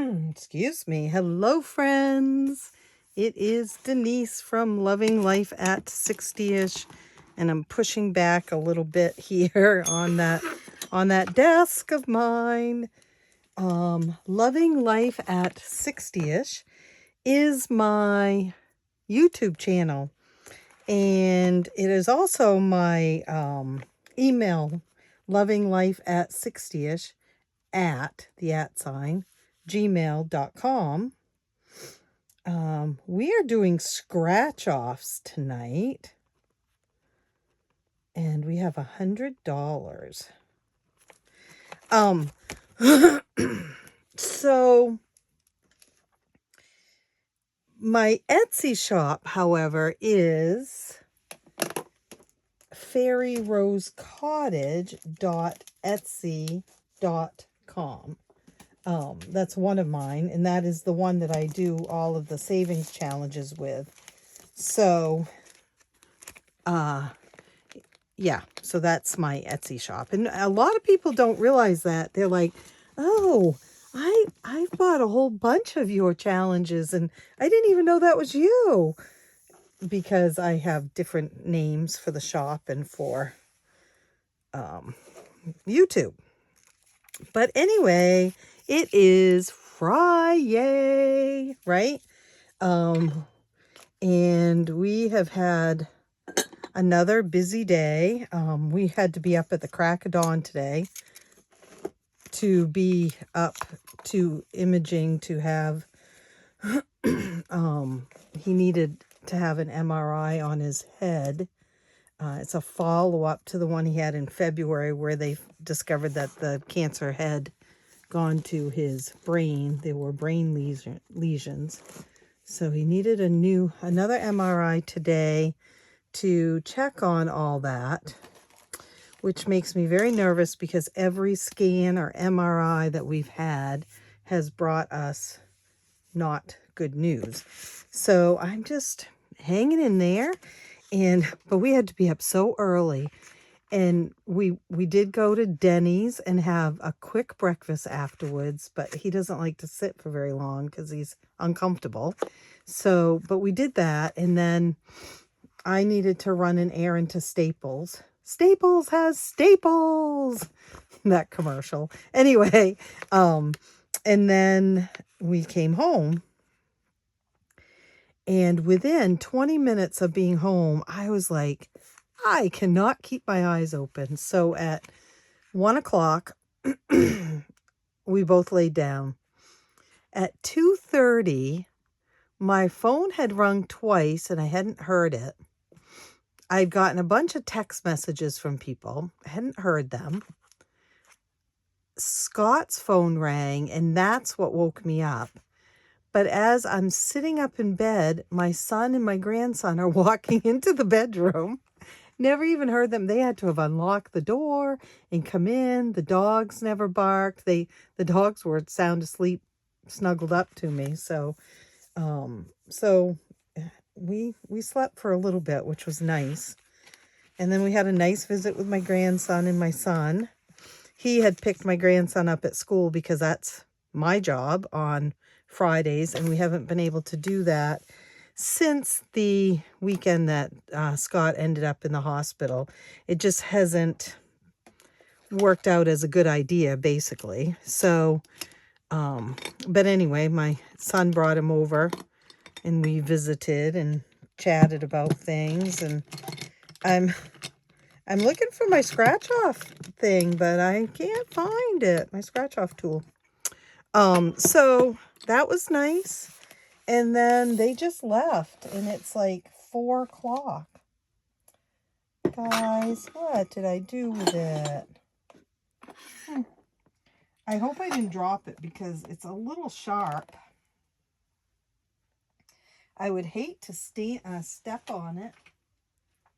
Excuse me. Hello, friends. It is Denise from Loving Life at 60ish, and I'm pushing back a little bit here on that desk of mine. Loving Life at 60ish is my YouTube channel, and it is also my email, lovinglife at 60ish at the @ gmail.com. We are doing scratch offs tonight, and we have $100. So my Etsy shop, however, is fairyrosecottage.etsy.com. That's one of mine, and that is the one that I do all of the savings challenges with. So, yeah, so that's my Etsy shop. And a lot of people don't realize that. They're like, oh, I've bought a whole bunch of your challenges, and I didn't even know that was you. Because I have different names for the shop and for YouTube. But anyway, it is Friday, right? And we have had another busy day. We had to be up at the crack of dawn today to be up to imaging to have, he needed to have an MRI on his head. It's a follow-up to the one he had in February where they discovered that the cancer had gone to his brain. There were brain lesions. So he needed another MRI today to check on all that, which makes me very nervous because every scan or MRI that we've had has brought us not good news. So I'm just hanging in there. But we had to be up so early, and we did go to Denny's and have a quick breakfast afterwards, but he doesn't like to sit for very long because he's uncomfortable. So, but we did that, and then I needed to run an errand to Staples. Staples has staples! That commercial. Anyway, and then we came home. And within 20 minutes of being home, I was like, I cannot keep my eyes open. So at 1 o'clock, we both laid down. At 2:30, my phone had rung twice and I hadn't heard it. I'd gotten a bunch of text messages from people. I hadn't heard them. Scott's phone rang, and that's what woke me up. But as I'm sitting up in bed, my son and my grandson are walking into the bedroom. Never even heard them. They had to have unlocked the door and come in. The dogs never barked. The dogs were sound asleep, snuggled up to me. So we slept for a little bit, which was nice. And then we had a nice visit with my grandson and my son. He had picked my grandson up at school because that's my job on Fridays, and we haven't been able to do that since the weekend that Scott ended up in the hospital. It just hasn't worked out as a good idea, basically. So, but anyway, my son brought him over, and we visited and chatted about things, and I'm looking for my scratch off thing, but I can't find it, my scratch off tool. So that was nice. And then they just left, and it's like 4 o'clock. Guys, what did I do with it? I hope I didn't drop it because it's a little sharp. I would hate to step on it.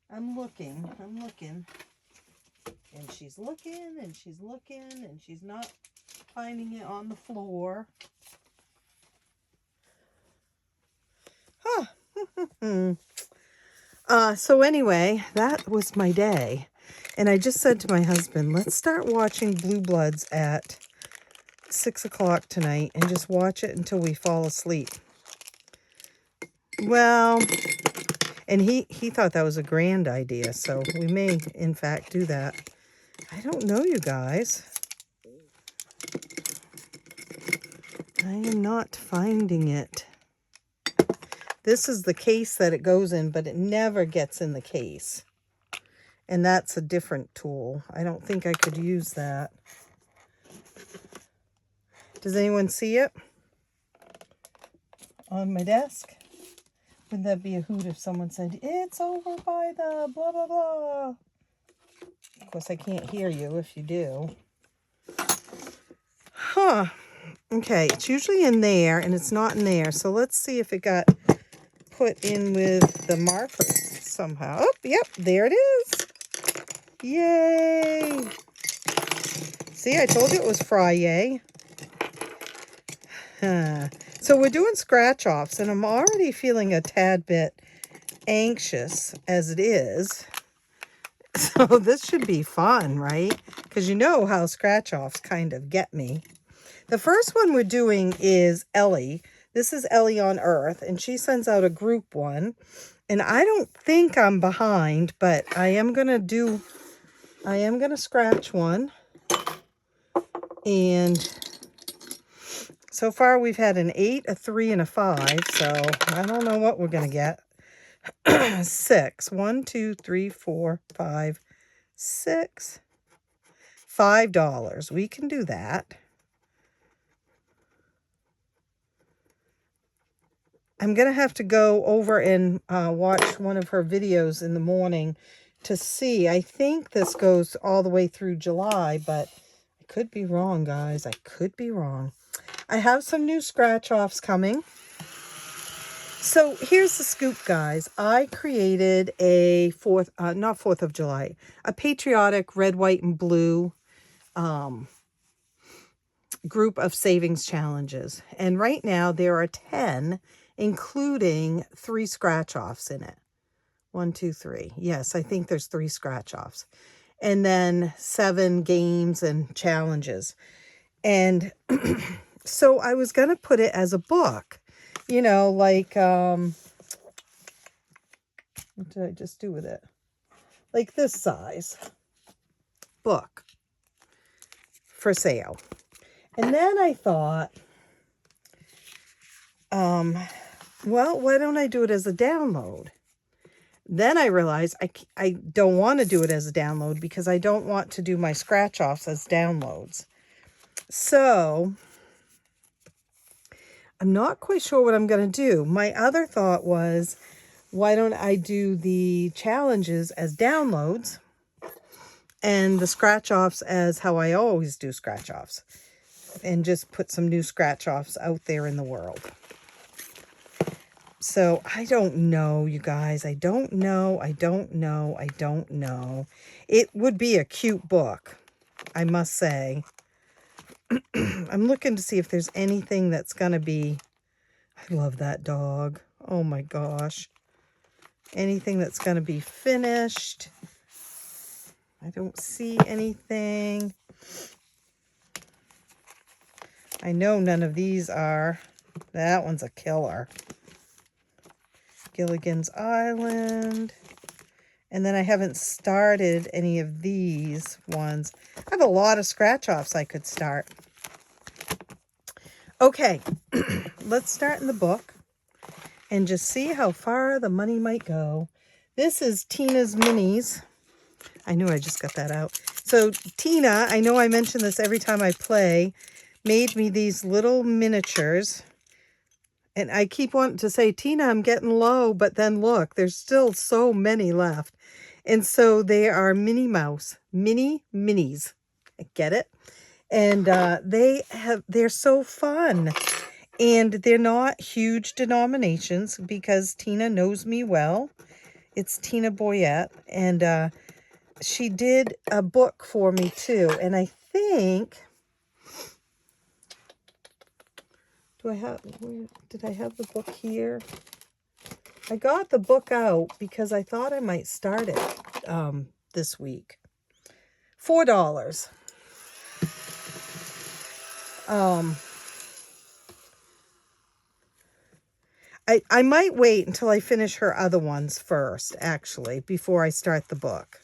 I'm looking. And she's looking, and she's looking, and she's not finding it on the floor. So anyway, that was my day. And I just said to my husband, let's start watching Blue Bloods at 6 o'clock tonight and just watch it until we fall asleep. Well, and he thought that was a grand idea, so we may, in fact, do that. I don't know, you guys. I am not finding it. This is the case that it goes in, but it never gets in the case. And that's a different tool. I don't think I could use that. Does anyone see it on my desk? Wouldn't that be a hoot if someone said, it's over by the blah, blah, blah. Of course, I can't hear you if you do. Huh. Okay, it's usually in there, and it's not in there. So let's see if it got put in with the markers somehow. Oh, yep, there it is. Yay. See, I told you it was Friday. So we're doing scratch-offs, and I'm already feeling a tad bit anxious as it is. So this should be fun, right? Because you know how scratch-offs kind of get me. The first one we're doing is Ellie. This is Ellie on Earth, and she sends out a group one. And I don't think I'm behind, but I am going to scratch one. And so far we've had an 8, a 3, and a 5. So I don't know what we're going to get. 6. 1, 2, 3, 4, 5, 6. $5. We can do that. I'm going to have to go over and watch one of her videos in the morning to see. I think this goes all the way through July, but I could be wrong, guys. I could be wrong. I have some new scratch-offs coming. So here's the scoop, guys. I created a not 4th of July, a patriotic red, white, and blue group of savings challenges. And right now there are 10, including 3 scratch-offs in it. 1, 2, 3. Yes, I think there's 3 scratch-offs. And then 7 games and challenges. And so I was going to put it as a book. You know, like, what did I just do with it? Like this size book for sale. And then I thought, well, why don't I do it as a download? Then I realized I don't want to do it as a download because I don't want to do my scratch-offs as downloads. So I'm not quite sure what I'm going to do. My other thought was, why don't I do the challenges as downloads and the scratch-offs as how I always do scratch-offs, and just put some new scratch-offs out there in the world. So I don't know, you guys. I don't know. It would be a cute book, I must say. I'm looking to see if there's anything that's going to be... I love that dog. Oh my gosh. Anything that's going to be finished. I don't see anything. I know none of these are. That one's a killer. Gilligan's Island. And then I haven't started any of these ones. I have a lot of scratch-offs I could start. Okay, let's start in the book and just see how far the money might go. This is Tina's Minis. I knew I just got that out. So Tina, I know I mention this every time I play, made me these little miniatures. And I keep wanting to say, Tina, I'm getting low, but then look, there's still so many left. And so they are Minnie Mouse, minis. Get it? And they're so fun. And they're not huge denominations because Tina knows me well. It's Tina Boyette. And she did a book for me too. And I think... did I have the book here? I got the book out because I thought I might start it this week. $4. I might wait until I finish her other ones first, actually, before I start the book.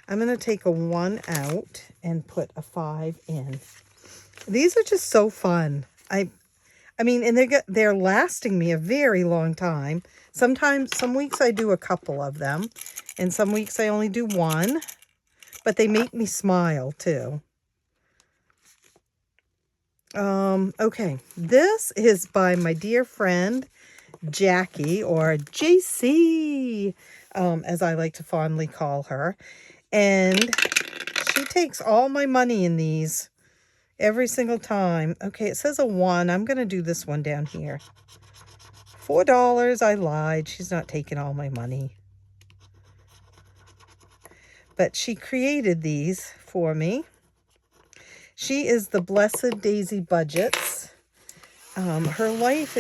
I'm going to take a 1 out and put a 5 in. These are just so fun. I mean, and they're lasting me a very long time. Sometimes, some weeks I do a couple of them, and some weeks I only do one, but they make me smile too. Okay, this is by my dear friend, Jackie, or JC, as I like to fondly call her. And she takes all my money in these every single time. Okay, it says a 1. I'm going to do this one down here. $4. I lied. She's not taking all my money. But she created these for me. She is the Blessed Daisy Budgets. Her life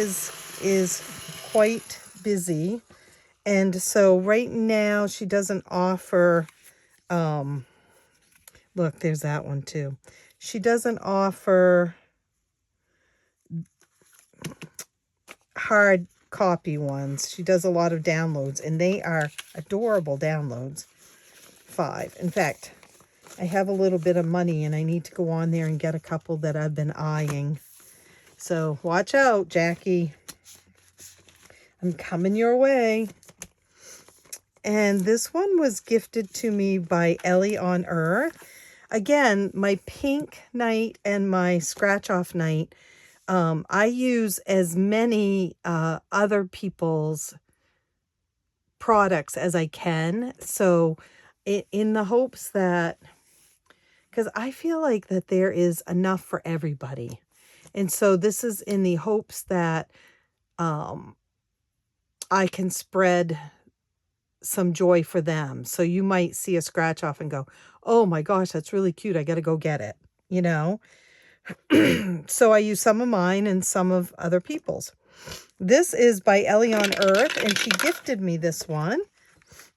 is quite busy. And so right now she doesn't offer, look, there's that one too. She doesn't offer hard copy ones. She does a lot of downloads, and they are adorable downloads. 5. In fact, I have a little bit of money, and I need to go on there and get a couple that I've been eyeing. So watch out, Jackie. I'm coming your way. And this one was gifted to me by Ellie on Earth. Again, my pink night and my scratch off night, I use as many other people's products as I can. So in the hopes that, because I feel like that there is enough for everybody. And so this is in the hopes that I can spread some joy for them. So you might see a scratch off and go, oh my gosh, that's really cute. I got to go get it, you know? So I use some of mine and some of other people's. This is by Ellie on Earth, and she gifted me this one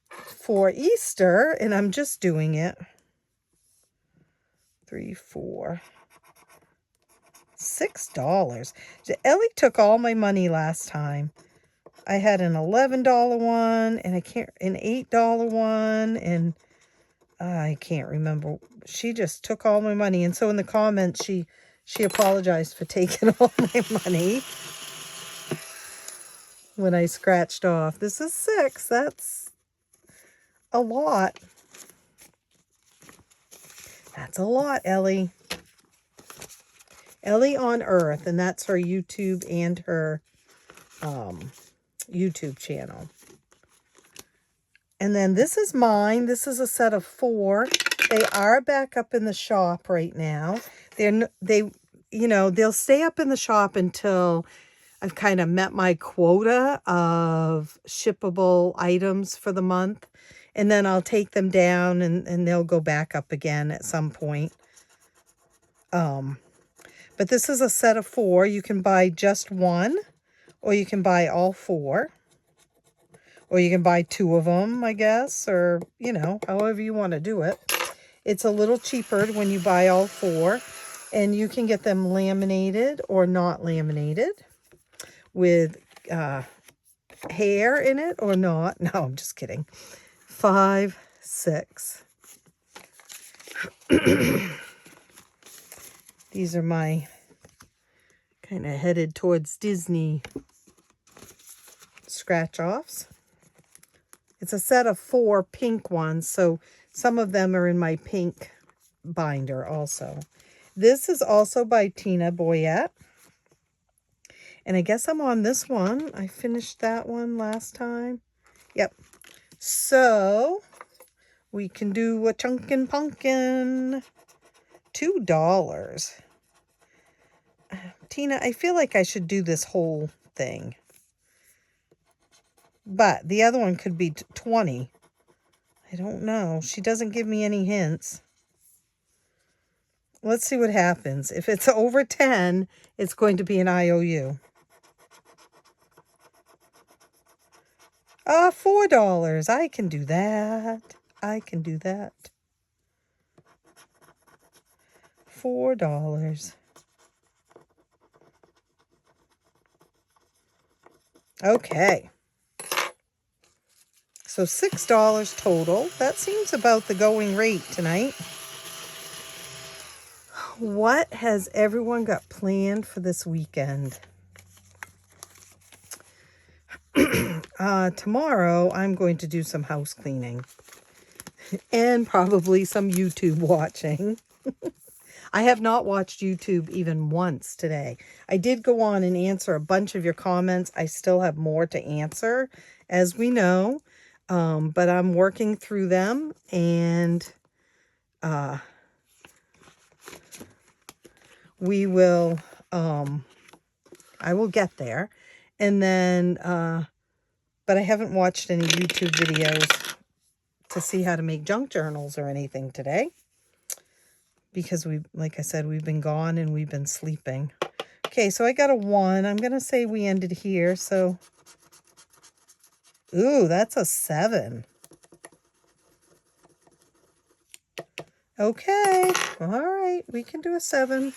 for Easter, and I'm just doing it. 3, 4, $6. Ellie took all my money last time. I had an $11 one, and an $8 one, and I can't remember. She just took all my money, and so in the comments, she apologized for taking all my money when I scratched off. This is 6. That's a lot. That's a lot, Ellie. Ellie on Earth, and that's her YouTube and her YouTube channel. And then this is mine. This is a set of 4. They are back up in the shop right now. They'll stay up in the shop until I've kind of met my quota of shippable items for the month. And then I'll take them down and they'll go back up again at some point. But this is a set of 4. You can buy just one, or you can buy all 4. Or you can buy 2 of them, I guess, or, however you want to do it. It's a little cheaper when you buy all 4. And you can get them laminated or not laminated with hair in it or not. No, I'm just kidding. 5, 6. These are my kind of headed towards Disney scratch-offs. It's a set of 4 pink ones, so some of them are in my pink binder also. This is also by Tina Boyette. And I guess I'm on this one. I finished that one last time. Yep. So we can do a Chunkin' Pumpkin. $2. Tina, I feel like I should do this whole thing. But the other one could be 20. I don't know. She doesn't give me any hints. Let's see what happens. If it's over 10, it's going to be an IOU. $4. I can do that. I can do that. $4. Okay. So $6 total. That seems about the going rate tonight. What has everyone got planned for this weekend? Tomorrow, I'm going to do some house cleaning and probably some YouTube watching. I have not watched YouTube even once today. I did go on and answer a bunch of your comments. I still have more to answer, as we know, but I'm working through them, and we will, I will get there. And then, but I haven't watched any YouTube videos to see how to make junk journals or anything today, because like I said, we've been gone and we've been sleeping. Okay, so I got a 1. I'm going to say we ended here. So, ooh, that's a 7. Okay, all right, we can do a 7.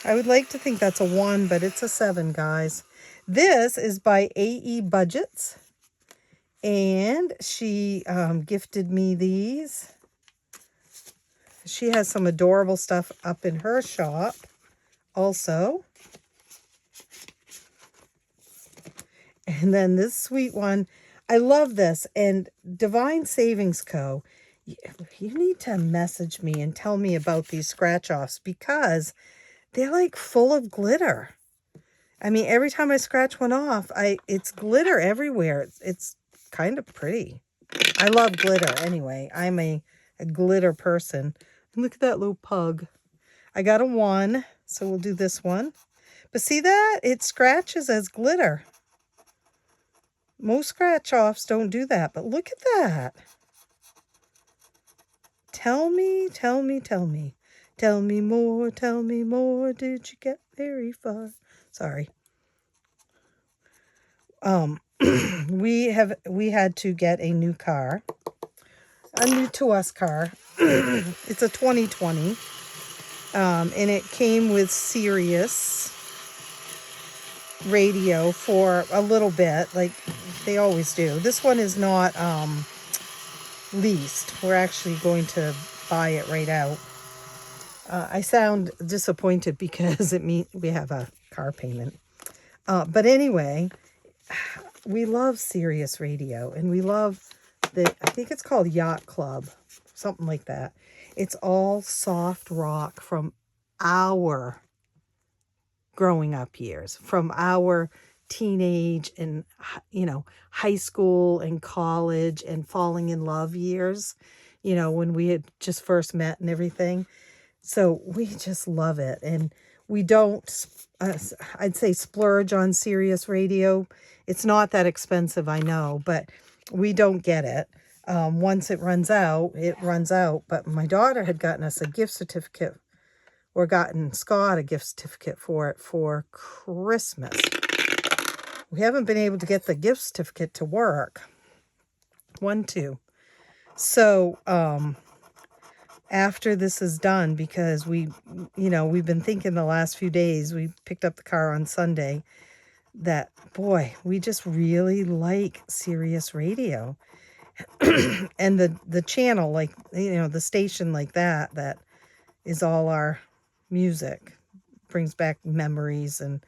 I would like to think that's a 1, but it's a 7, guys. This is by AE Budgets, and she gifted me these. She has some adorable stuff up in her shop also. And then this sweet one, I love this. And Divine Savings Co., you need to message me and tell me about these scratch-offs, because they're like full of glitter. I mean, every time I scratch one off, it's glitter everywhere. It's kind of pretty. I love glitter anyway. I'm a glitter person. Look at that little pug. I got a 1, so we'll do this one. But see that? It scratches as glitter. Most scratch-offs don't do that, but look at that. Tell me, tell me, tell me. Tell me more, tell me more. Did you get very far? Sorry. We had to get a new car. A new to us car. It's a 2020. And it came with Sirius radio for a little bit, like they always do. This one is not leased. We're actually going to buy it right out. I sound disappointed because we have a car payment. But anyway, we love Sirius radio, and we love I think it's called Yacht Club, something like that. It's all soft rock from our growing up years, from our teenage and, high school and college and falling in love years, when we had just first met and everything. So we just love it. And we don't, I'd say, splurge on Sirius radio. It's not that expensive, I know, but we don't get it. Once it runs out, it runs out. But my daughter had gotten us a gift certificate, or gotten Scott a gift certificate for it for Christmas. We haven't been able to get the gift certificate to work. 2. So, after this is done, because we've been thinking the last few days, we picked up the car on Sunday, that, boy, we just really like Sirius radio. And the channel, like, the station like that is all our music, brings back memories, and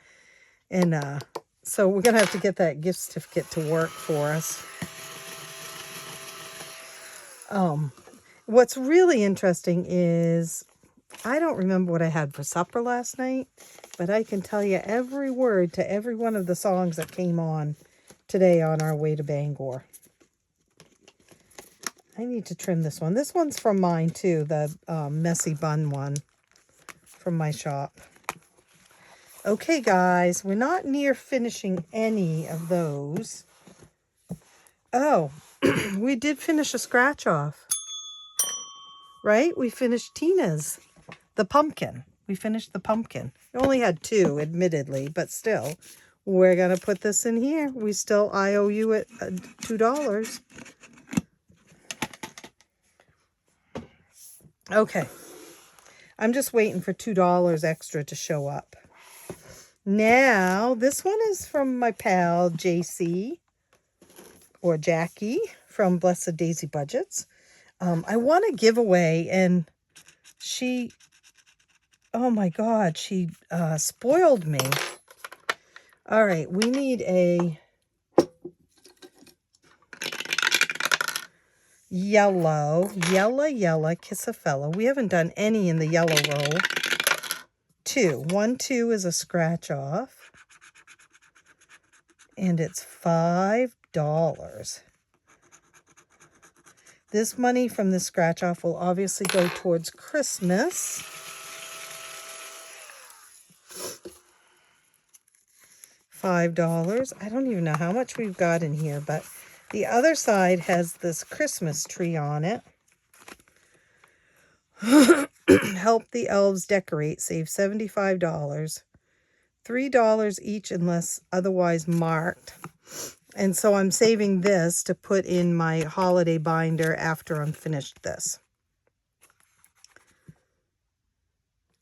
so we're gonna have to get that gift certificate to work for us. What's really interesting is, I don't remember what I had for supper last night, but I can tell you every word to every one of the songs that came on today on our way to Bangor. I need to trim this one. This one's from mine too, the messy bun one from my shop. Okay, guys, we're not near finishing any of those. Oh, we did finish a scratch off, right? We finished Tina's, the pumpkin. We finished the pumpkin. We only had 2, admittedly, but still, we're going to put this in here. We still IOU it $2. Okay. I'm just waiting for $2 extra to show up. Now, this one is from my pal JC, or Jackie, from Blessed Daisy Budgets. I want a giveaway, and she, oh my God, she spoiled me. All right, we need a yellow Kiss a Fella. We haven't done any in the yellow roll. 2. 1, 2 is a scratch off. And it's $5. This money from the scratch off will obviously go towards Christmas. $5. I don't even know how much we've got in here, but the other side has this Christmas tree on it. Help the elves decorate, save $75. $3 each unless otherwise marked. And so I'm saving this to put in my holiday binder after I'm finished this.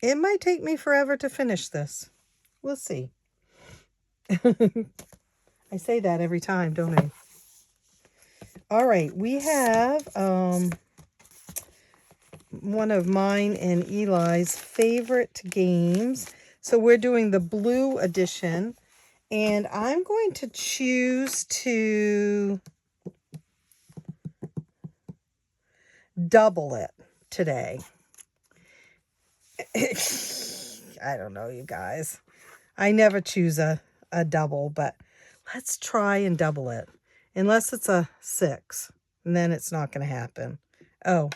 It might take me forever to finish this. We'll see. I say that every time, don't I? All right, we have one of mine and Eli's favorite games. So we're doing the blue edition, and I'm going to choose to double it today. I don't know, you guys. I never choose a double, but let's try and double it. Unless it's a 6, and then it's not going to happen. Oh,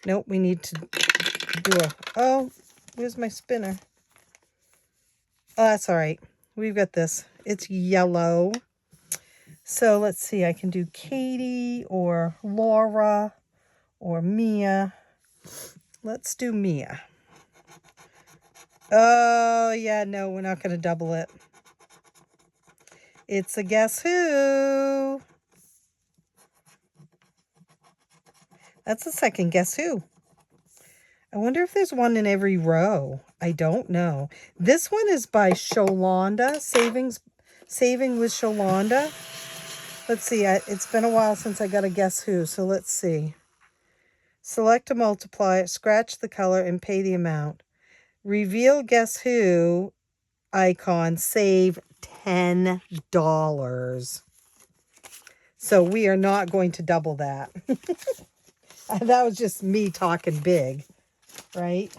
nope, we need to do a... Oh, where's my spinner? Oh, that's all right. We've got this. It's yellow. So let's see. I can do Katie or Laura or Mia. Let's do Mia. Oh, yeah, no, we're not going to double it. It's a guess who. That's the second guess who. I wonder if there's one in every row. I don't know. This one is by Sholanda, Saving with Sholanda. Let's see. It's been a while since I got a guess who, so let's see. Select a multiplier, scratch the color, and pay the amount. Reveal guess who icon, save $10. So we are not going to double that. That was just me talking big, right?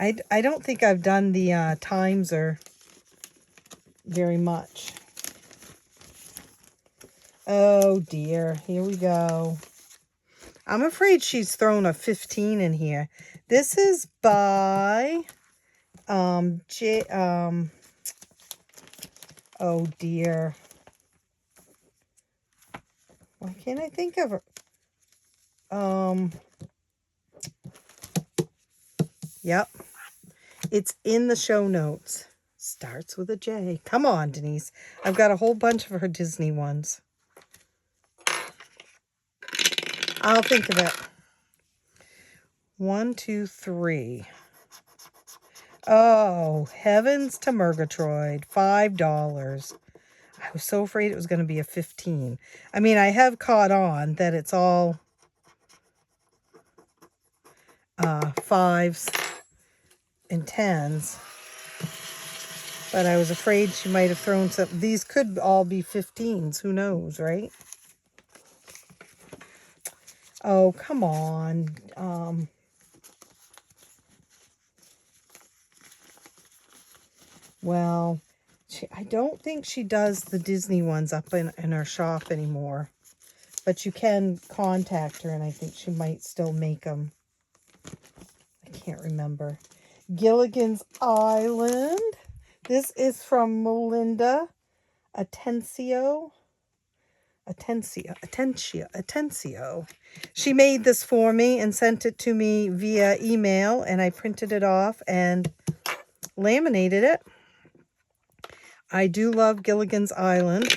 I don't think I've done the times very much. Oh dear, here we go. I'm afraid she's thrown a 15 in here. This is by oh dear. Why can't I think of her? Yep. It's in the show notes. Starts with a J. Come on, Denise. I've got a whole bunch of her Disney ones. I'll think of it. 1, 2, 3. Oh, Heavens to Murgatroyd. $5. I was so afraid it was going to be a 15. I mean, I have caught on that it's all 5s and 10s. But I was afraid she might have thrown some. These could all be 15s. Who knows, right? Oh, come on. Well, I don't think she does the Disney ones up in her shop anymore. But you can contact her, and I think she might still make them. I can't remember. Gilligan's Island. This is from Melinda Atencio. She made this for me and sent it to me via email, and I printed it off and laminated it. I do love Gilligan's Island.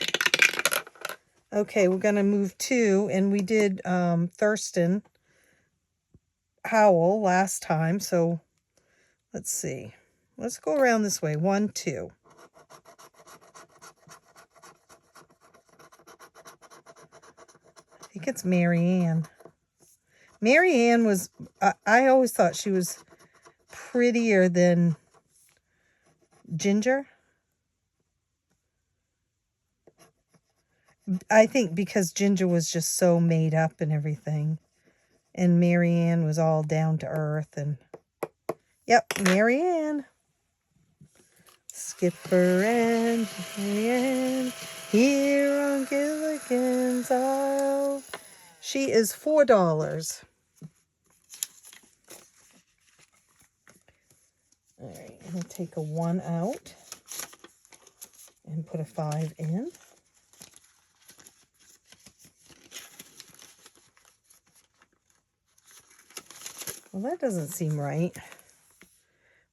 Okay, we're going to move 2, and we did Thurston Howell last time, so let's see. Let's go around this way. 1, 2. I think it's Mary Ann. Mary Ann was, I always thought she was prettier than Ginger. I think because Ginger was just so made up and everything. And Mary Ann was all down to earth. And yep, Mary Ann. Skipper and Mary Ann here on Gilligan's Isle. She is $4. All right, I'm going to take a 1 out and put a 5 in. Well, that doesn't seem right.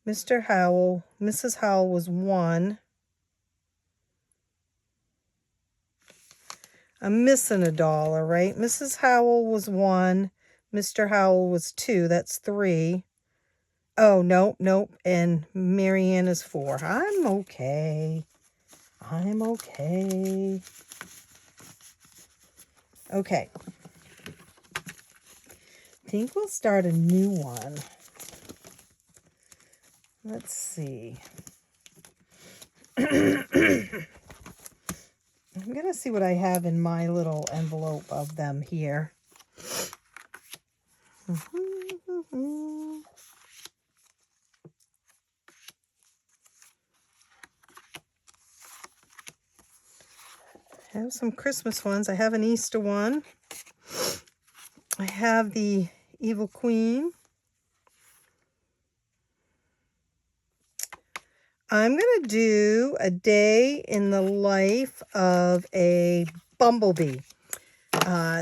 Mr. Howell, Mrs. Howell was 1. I'm missing $1, right? Mrs. Howell was 1. Mr. Howell was 2. That's 3. Oh, nope, nope. And Mary Ann is 4. I'm okay. I'm okay. Okay. I think we'll start a new one. Let's see. I'm going to see what I have in my little envelope of them here. I have some Christmas ones. I have an Easter one. I have the Evil Queen. I'm going to do a day in the life of a bumblebee.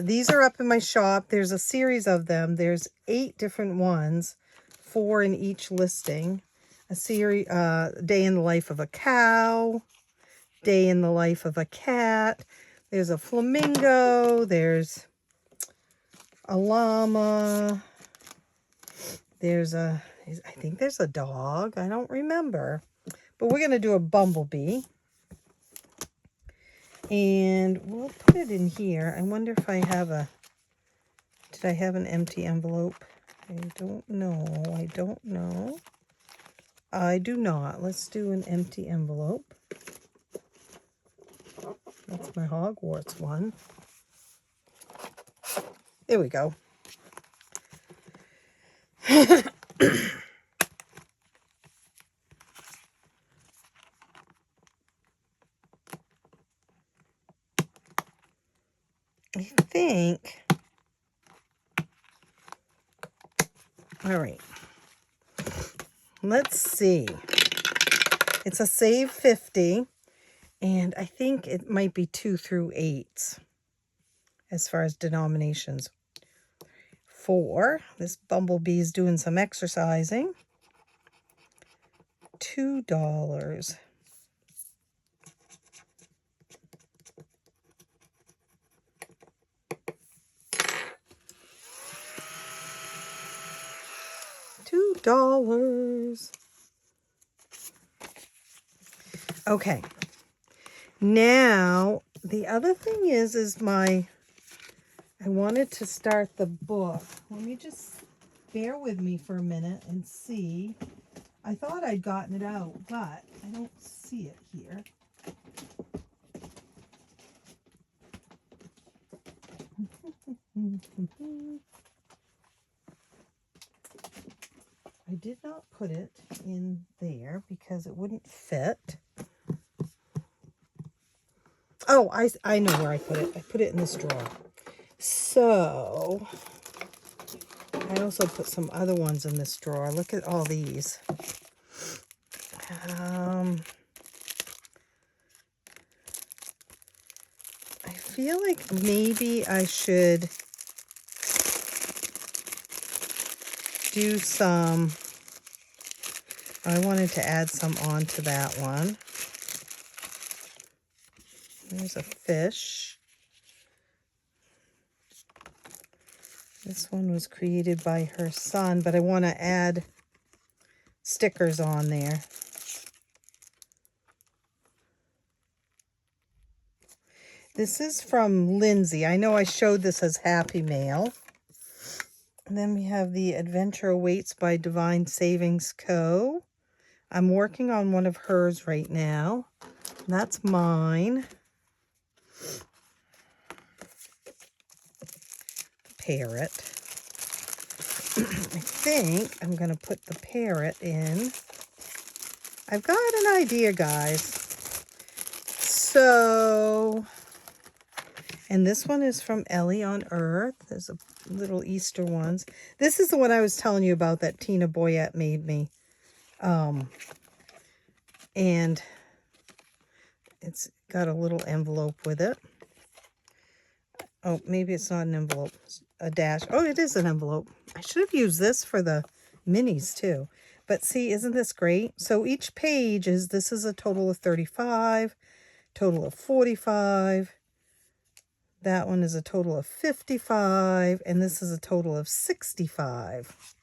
These are up in my shop. There's a series of them. There's 8 different ones, 4 in each listing. A series, day in the life of a cow, day in the life of a cat. There's a flamingo. There's a llama. There's I think there's a dog. I don't remember. But we're going to do a bumblebee. And we'll put it in here. I wonder if I have did I have an empty envelope? I don't know. I don't know. I do not. Let's do an empty envelope. That's my Hogwarts one. There we go. I think. All right. Let's see. It's a save 50. And I think it might be 2 through 8 as far as denominations. 4. This bumblebee is doing some exercising. $2. $2. Okay. Now, the other thing is I wanted to start the book. Let me just bear with me for a minute and see. I thought I'd gotten it out, but I don't see it here. I did not put it in there because it wouldn't fit. Oh, I know where I put it. I put it in this drawer. So, I also put some other ones in this drawer. Look at all these. I feel like maybe I should do some. I wanted to add some onto that one. There's a fish. This one was created by her son, but I want to add stickers on there. This is from Lindsay. I know I showed this as Happy Mail. And then we have the Adventure Awaits by Divine Savings Co. I'm working on one of hers right now. That's mine. Parrot. I think I'm going to put the parrot in. I've got an idea, guys. So, and this one is from Ellie on Earth. There's a little Easter ones. This is the one I was telling you about that Tina Boyette made me. And it's got a little envelope with it. Oh, maybe it's not an envelope. It's a dash. Oh, it is an envelope. I should have used this for the minis too. But see, isn't this great? So each page is, this is a total of 35, total of 45. That one is a total of 55, and this is a total of 65.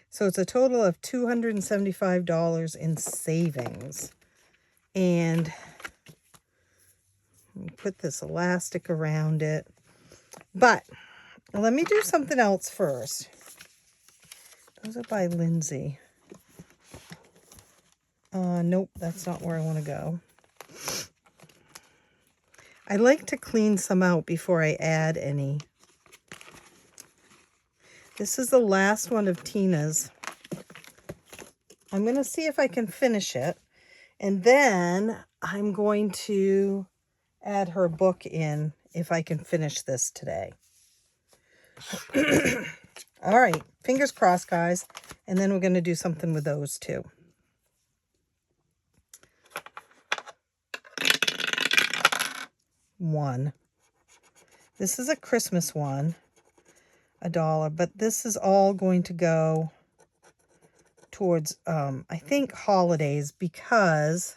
So it's a total of $275 in savings. And put this elastic around it. But let me do something else first. Those are by Lindsay. Nope, that's not where I want to go. I like to clean some out before I add any. This is the last one of Tina's. I'm going to see if I can finish it. And then I'm going to add her book in if I can finish this today. All right, fingers crossed, guys. And then we're going to do something with those too. One. This is a Christmas one, $1, but this is all going to go towards, I think, holidays, because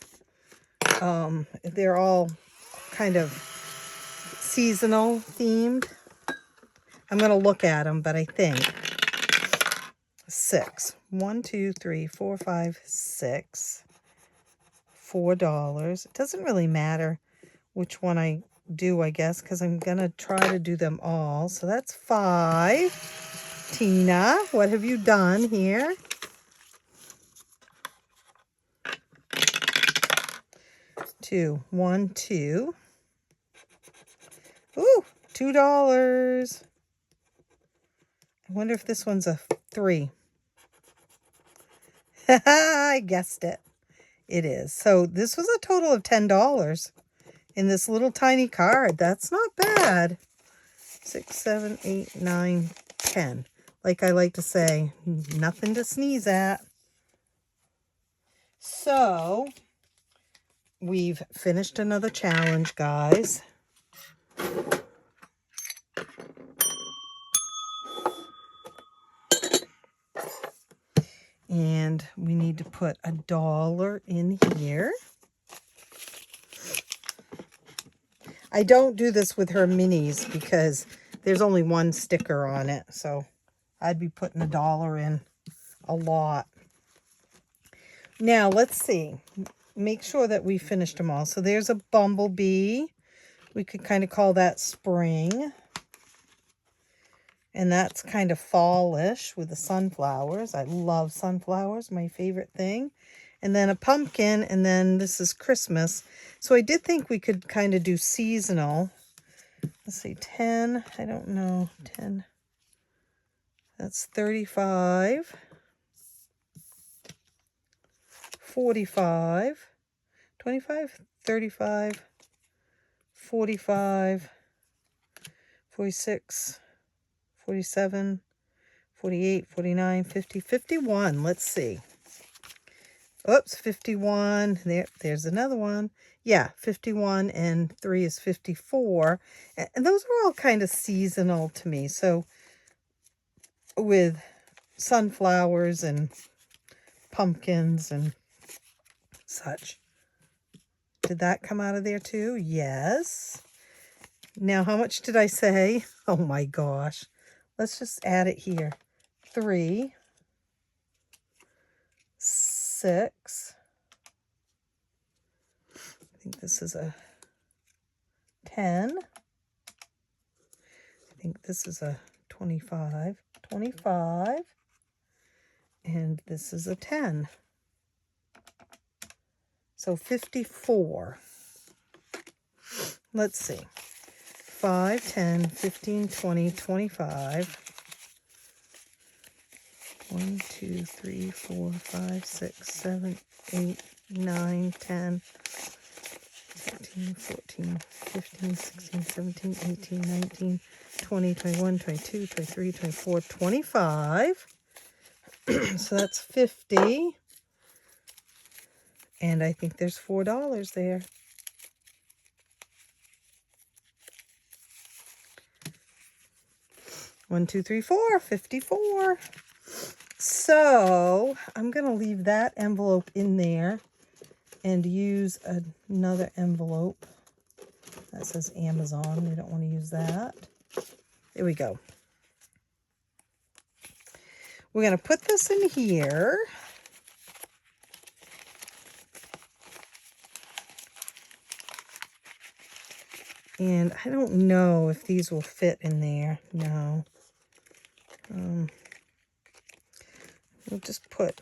they're all kind of seasonal themed. I'm going to look at them, but I think 6. 1, 2, 3, 4, 5, 6. $4. It doesn't really matter which one I do, I guess, because I'm going to try to do them all. So that's 5. Tina, what have you done here? 2. 1, 2. Ooh, $2. I wonder if this one's a 3. I guessed it. It is. So this was a total of $10 in this little tiny card. That's not bad. 6, 7, 8, 9, 10. Like I like to say, nothing to sneeze at. So we've finished another challenge, guys. And we need to put $1 in here. I don't do this with her minis because there's only one sticker on it. So I'd be putting $1 in a lot. Now, let's see. Make sure that we finished them all. So there's a bumblebee. We could kind of call that spring. And that's kind of fallish with the sunflowers. I love sunflowers, my favorite thing. And then a pumpkin, and then this is Christmas. So I did think we could kind of do seasonal. Let's see, 10, I don't know, 10. That's 35. 45. 25, 35, 45, 46. 47, 48, 49, 50, 51. Let's see. Oops, 51. There's another one. Yeah, 51 and 3 is 54. And those are all kind of seasonal to me. So with sunflowers and pumpkins and such. Did that come out of there too? Yes. Now, how much did I say? Oh my gosh. Let's just add it here. 3, 6. I think this is a 10. I think this is a 25. 25. And this is a 10. So 54. Let's see. 5, 10, 15, 20, 25. 1, 2, 3, 4, 5, 6, 7, 8, 9, 10, 13, 14, 15, 16, 17, 18, 19, 20, 21, 22, 23, 24, 25. So that's 50. And I think there's $4 there. One, two, three, four, 54. So I'm going to leave that envelope in there and use another envelope that says Amazon. We don't want to use that. There we go. We're going to put this in here. And I don't know if these will fit in there. No. We'll just put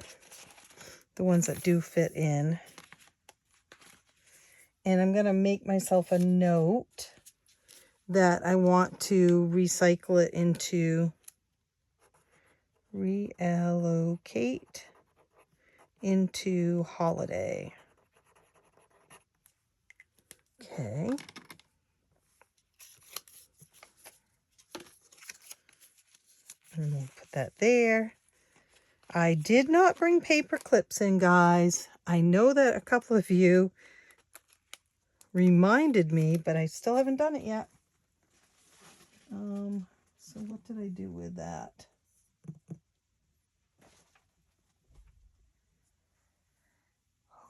the ones that do fit in. And I'm going to make myself a note that I want to recycle it into reallocate into holiday. Okay. And we'll put that there. I did not bring paper clips in, guys. I know that a couple of you reminded me, but I still haven't done it yet. So what did I do with that?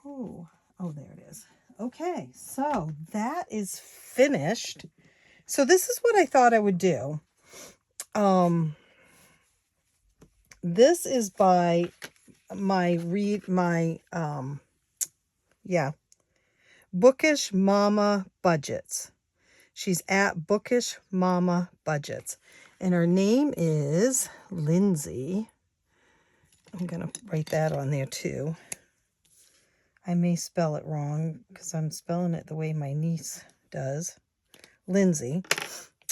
Oh, there it is. Okay, so that is finished. So this is what I thought I would do. This is by Bookish Mama Budgets. She's at Bookish Mama Budgets. And her name is Lindsay. I'm going to write that on there too. I may spell it wrong because I'm spelling it the way my niece does. Lindsay.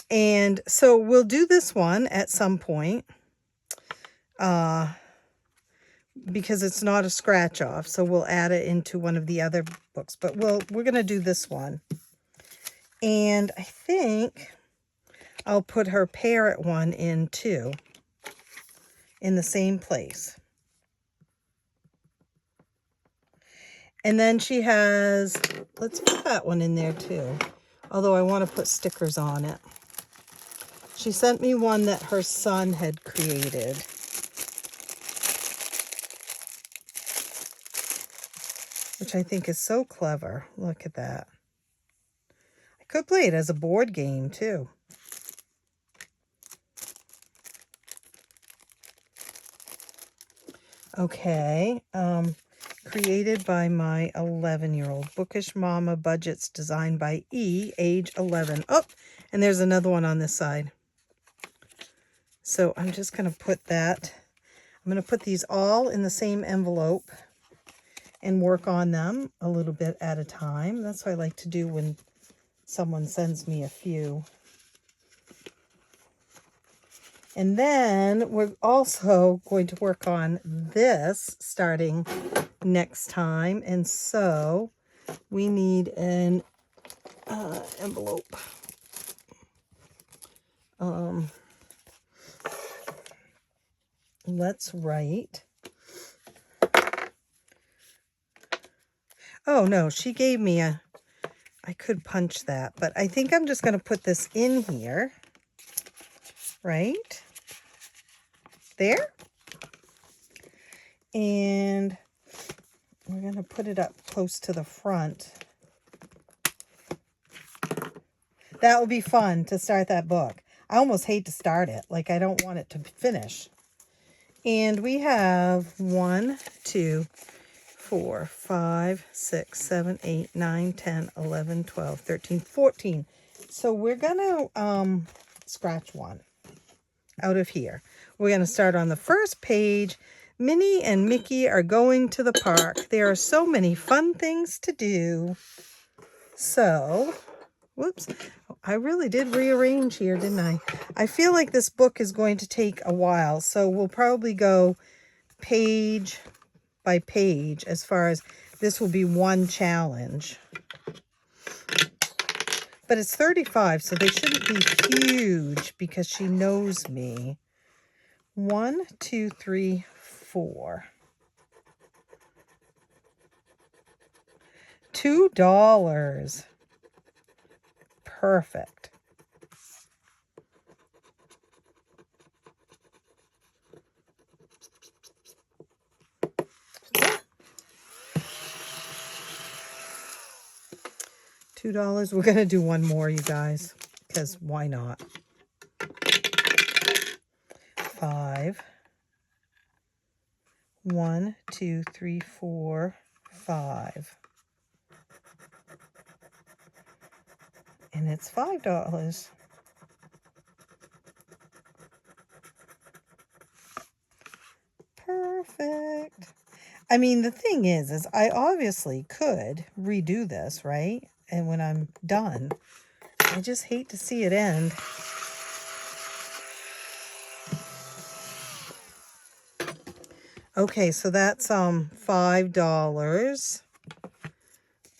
And so we'll do this one at some point. Because it's not a scratch off, so we'll add it into one of the other books. But we're going to do this one. And I think I'll put her parrot one in too, in the same place. And then she has, let's put that one in there too, although I want to put stickers on it. She sent me one that her son had created. Which I think is so clever. Look at that. I could play it as a board game too. Okay. Created by my 11-year-old. Bookish Mama Budgets, designed by E, age 11. Oh, and there's another one on this side. So I'm just going to put that. I'm going to put these all in the same envelope and work on them a little bit at a time. That's what I like to do when someone sends me a few. And then we're also going to work on this starting next time. And so we need an envelope. Let's write. Oh, no, she gave me I could punch that, but I think I'm just going to put this in here, right? There. And we're going to put it up close to the front. That will be fun to start that book. I almost hate to start it. Like, I don't want it to finish. And we have 1, 2, 4, 5, 6, 7, 8, 9, 10, 11, 12, 13, 14. So we're going to scratch one out of here. We're going to start on the first page. Minnie and Mickey are going to the park. There are so many fun things to do. So, whoops, I really did rearrange here, didn't I? I feel like this book is going to take a while, so we'll probably go page by page as far as this will be one challenge. But it's 35, so they shouldn't be huge because she knows me. 1, 2, 3, 4. $2. Perfect. $2. We're going to do one more, you guys, because why not? 5. 1, 2, 3, 4, 5. And it's $5. Perfect. I mean, the thing is I obviously could redo this, right? And when I'm done, I just hate to see it end. Okay, so that's $5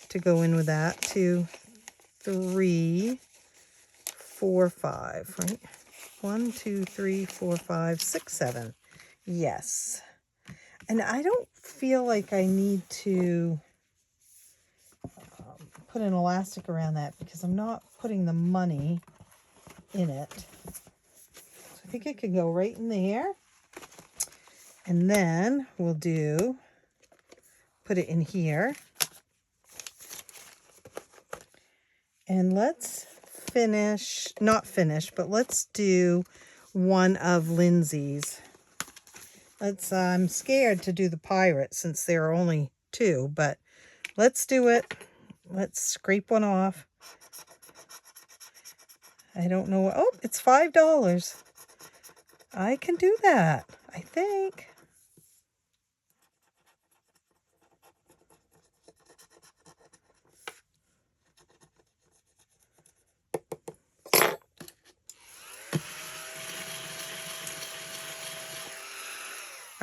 to go in with that. 2, 3, 4, 5, right? 1, 2, 3, 4, 5, 6, 7. Yes. And I don't feel like I need to put an elastic around that because I'm not putting the money in it. So I think it can go right in there. And then we'll put it in here. And let's but let's do one of Lindsay's. I'm scared to do the pirate since there are only 2, but let's do it. Let's scrape one off. I don't know. Oh, it's $5. I can do that, I think.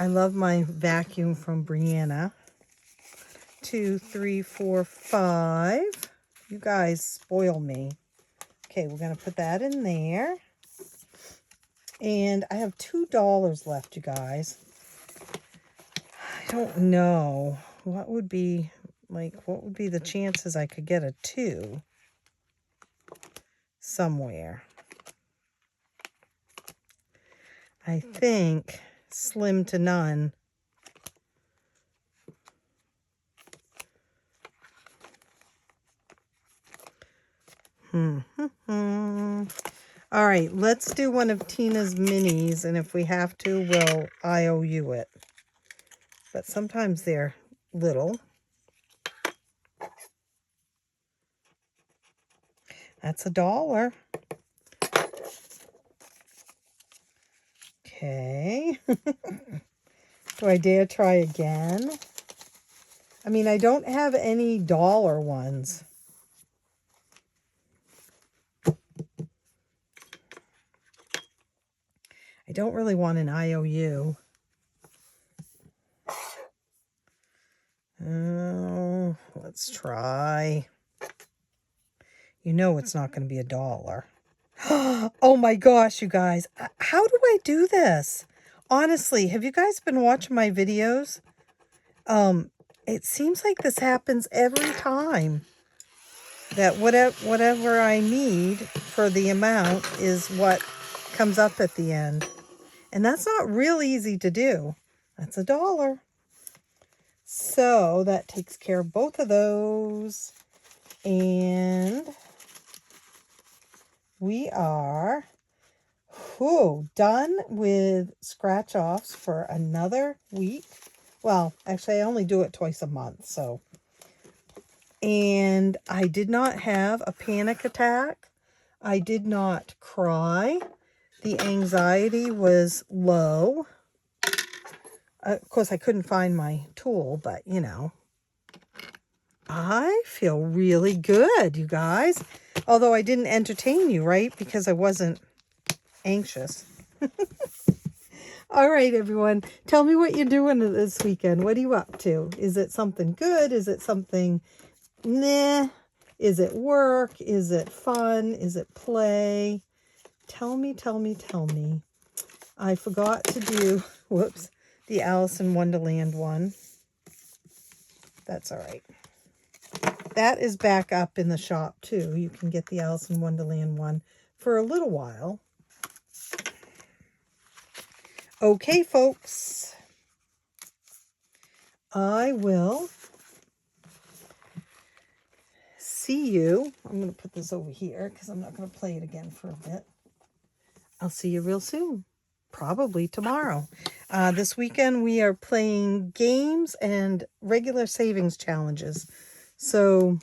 I love my vacuum from Brianna. 2, 3, 4, 5. You guys spoil me. Okay, we're going to put that in there. And I have $2 left, you guys. I don't know. What would be the chances I could get a 2 somewhere? I think slim to none. All right, let's do one of Tina's minis, and if we have to, we'll IOU it. But sometimes they're little. That's $1. Okay. Do I dare try again? I mean, I don't have any dollar ones. I don't really want an IOU. Oh, let's try. You know it's not going to be $1. Oh my gosh, you guys. How do I do this? Honestly, have you guys been watching my videos? It seems like this happens every time. That whatever I need for the amount is what comes up at the end. And that's not real easy to do. That's $1. So that takes care of both of those. And we are Whew, done with scratch offs for another week. Well, actually, I only do it twice a month, so. And I did not have a panic attack. I did not cry. The anxiety was low. Of course, I couldn't find my tool, but you know. I feel really good, you guys. Although I didn't entertain you, right? Because I wasn't anxious. All right, everyone. Tell me what you're doing this weekend. What are you up to? Is it something good? Is it something meh? Is it work? Is it fun? Is it play? Tell me, tell me, tell me. I forgot to do, whoops, the Alice in Wonderland one. That's all right. That is back up in the shop too. You can get the Alice in Wonderland one for a little while. Okay, folks. I will see you. I'm going to put this over here because I'm not going to play it again for a bit. I'll see you real soon. Probably tomorrow. This weekend we are playing games and regular savings challenges. So,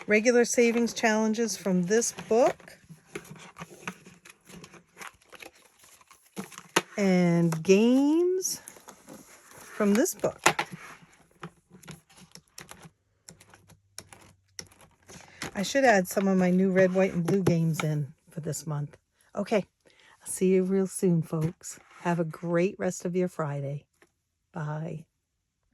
regular savings challenges from this book. And games from this book. I should add some of my new red, white, and blue games in for this month. Okay, I'll see you real soon, folks. Have a great rest of your Friday. Bye.